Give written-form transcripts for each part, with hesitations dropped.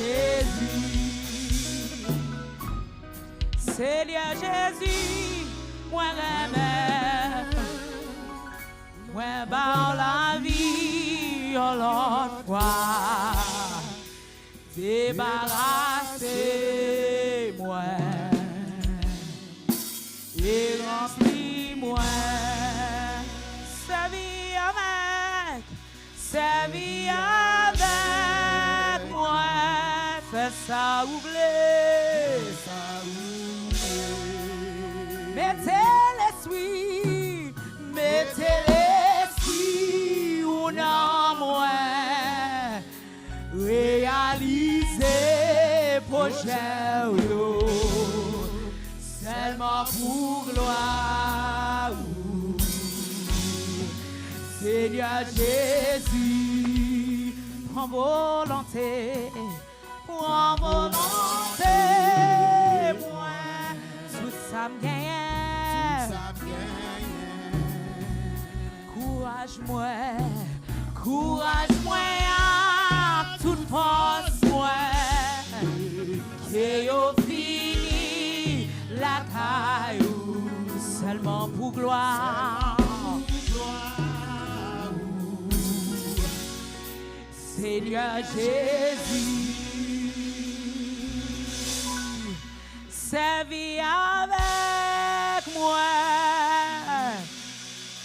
Jésus, Seigneur Jésus, moi remets, moi par la vie, oh l'autre fois, débarrassez-moi et remplis-moi, sa vie avec moi, fais ça oublier, mettez l'esprit ou non moi, réalisez projet seulement pour gloire. Seigneur Jésus, prends volonté, moi, tout ça me gagne. Courage-moi, toute force moi, que yo fini la caillou, seulement pour gloire. Seigneur Jésus, servis avec moi,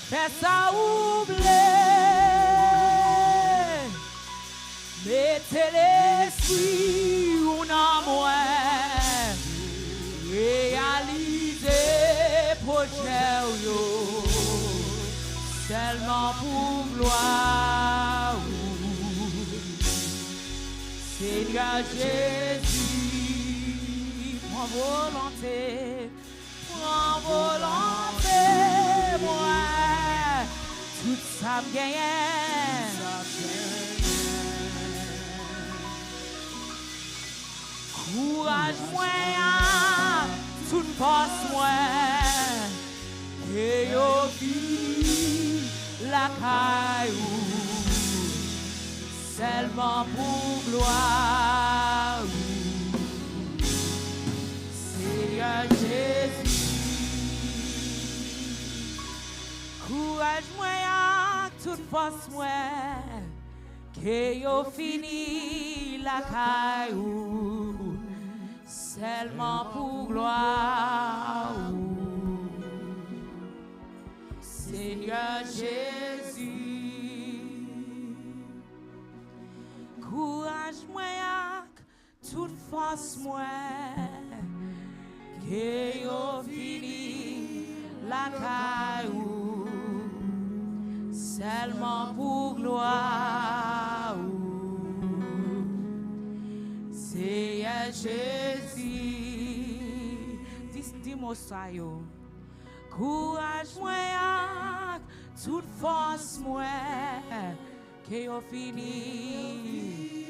fais ça oublier, mettez l'esprit ou non moi, réalisez projet seulement pour gloire. Seigneur Jésus, prends volonté, moi, tout ça me gagne. Courage-moi, toute force moi, et yo vie la caillou, seulement pour gloire. Seigneur Jésus, courage-moi, toute force moi, que yo fini la caillou, seulement pour gloire. Seigneur Jésus, courage-moi, toute force moi, que yo fini la caillou, seulement pour gloire. Seigneur Jésus, dis-moi ça yo. Courage-moi, toute force moi, que yo fini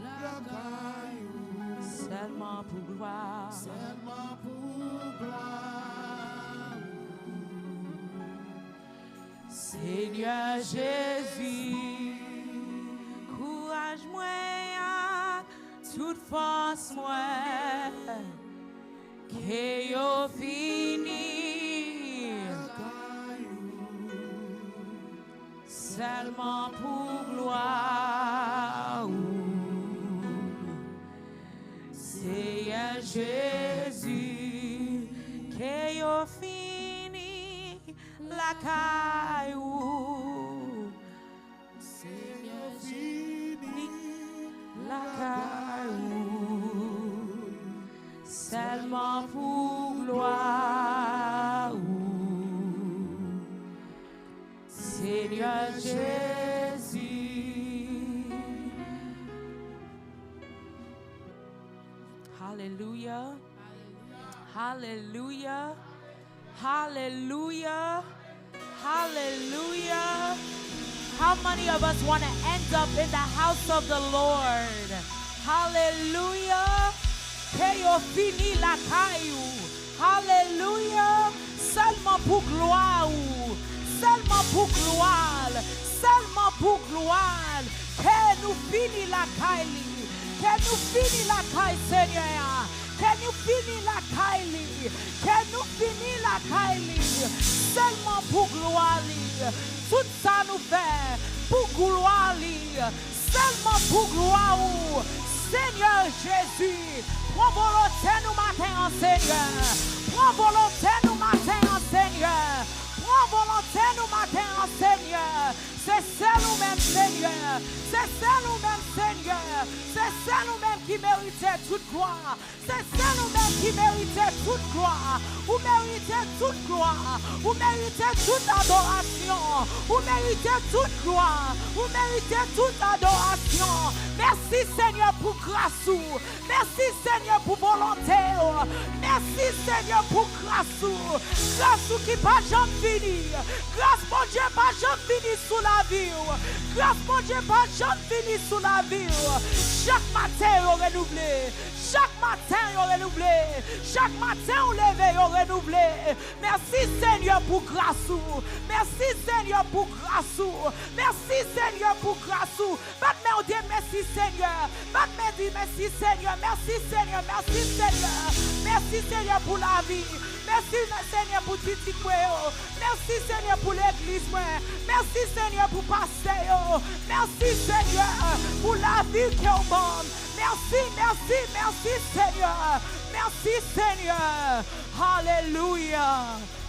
la caillou, seulement pour gloire. Seigneur Jésus, courage-moi, toute force moi, que yo fini seulement pour gloire. Seigneur Jésus, que yo fini la caillou, Seigneur fini la caillou, seulement pour gloire. Seigneur Jésus. Hallelujah. Hallelujah. Hallelujah. Hallelujah. How many of us want to end up in the house of the Lord? Hallelujah. Que yo fini la caillou. Hallelujah. Seulement pour gloire. Seulement pour gloire. Seulement pour gloire. Que nous fini la caillou. Que nous finissons la caille, Seigneur. Que nous finissons la caille. Que nous finissons la caille. Seulement pour gloire. Tout ça nous fait pour gloire. Seulement pour gloire. Seigneur Jésus. Prends volonté nous matin, Seigneur. Prends volonté nous matin, Seigneur. Prends volonté nous matin, Seigneur. C'est ça nous-mêmes, Seigneur. C'est ça nous-mêmes, Seigneur. C'est ça nous-mêmes qui méritons toute gloire. C'est ça nous-mêmes qui méritons toute gloire. Vous méritez toute gloire. Vous méritez toute adoration. Vous méritez toute gloire. Vous méritez toute adoration. Merci, Seigneur, pour grâce. Merci, Seigneur, pour volonté. Merci, Seigneur, pour grâce. Grâce qui pas jamais fini. Grâce, mon Dieu, pas jamais fini sous la vie. Grâce, mon Dieu, pas jamais fini sous la vie. Chaque matin, on renouvelé. Chaque matin, on renouvelé. Chaque matin, on levé, on renouvelé. Merci, Seigneur, pour grâce. Merci, Seigneur, pour grâce. Merci, Seigneur, pour grâce. Maintenant, on dit merci, Seigneur. Maintenant, on dit merci, Seigneur. Merci, Seigneur. Merci, Seigneur. Merci, Seigneur, pour la vie. Merci, Seigneur, pour Titi Kweo. Merci, Seigneur, pour l'église. Merci, Seigneur, pour pasteur. Merci, Seigneur, pour la vie qui est au monde. Merci, merci, merci, Seigneur. Merci, Seigneur. Alléluia.